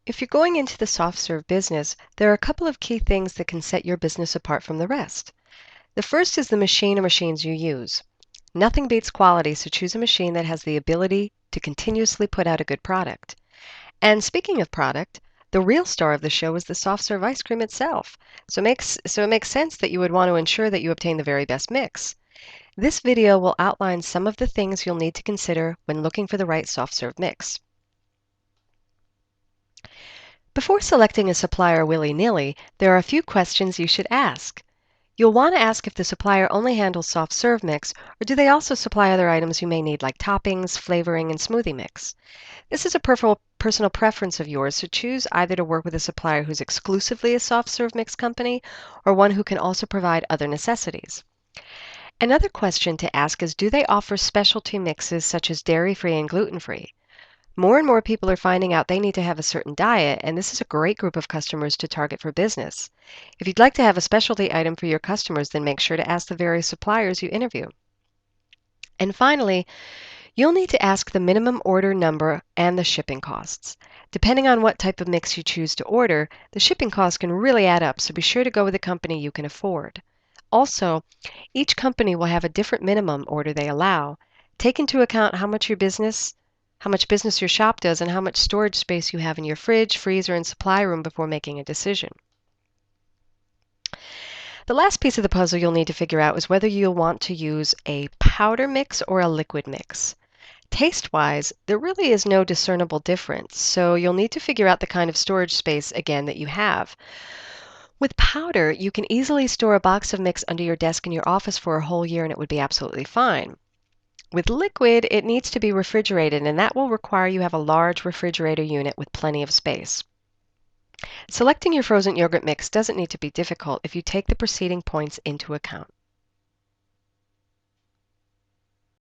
If you're going into the soft serve business, there are a couple of key things that can set your business apart from the rest. The first is the machine or machines you use. Nothing beats quality, so choose a machine that has the ability to continuously put out a good product. And speaking of product, the real star of the show is the soft serve ice cream itself. So it makes sense that you would want to ensure that you obtain the very best mix. This video will outline some of the things you'll need to consider when looking for the right soft serve mix. Before selecting a supplier willy-nilly, there are a few questions you should ask. You'll want to ask if the supplier only handles soft serve mix, or do they also supply other items you may need like toppings, flavoring, and smoothie mix. This is a personal preference of yours, so choose either to work with a supplier who's exclusively a soft serve mix company or one who can also provide other necessities. Another question to ask is, do they offer specialty mixes such as dairy-free and gluten-free? More and more people are finding out they need to have a certain diet, and this is a great group of customers to target for business. If you'd like to have a specialty item for your customers, then make sure to ask the various suppliers you interview. And finally, you'll need to ask the minimum order number and the shipping costs. Depending on what type of mix you choose to order, the shipping costs can really add up, so be sure to go with a company you can afford. Also, each company will have a different minimum order they allow. Take into account how much business your shop does, and how much storage space you have in your fridge, freezer, and supply room before making a decision. The last piece of the puzzle you'll need to figure out is whether you'll want to use a powder mix or a liquid mix. Taste-wise, there really is no discernible difference, so you'll need to figure out the kind of storage space again that you have. With powder, you can easily store a box of mix under your desk in your office for a whole year and it would be absolutely fine. With liquid, it needs to be refrigerated, and that will require you have a large refrigerator unit with plenty of space. Selecting your frozen yogurt mix doesn't need to be difficult if you take the preceding points into account.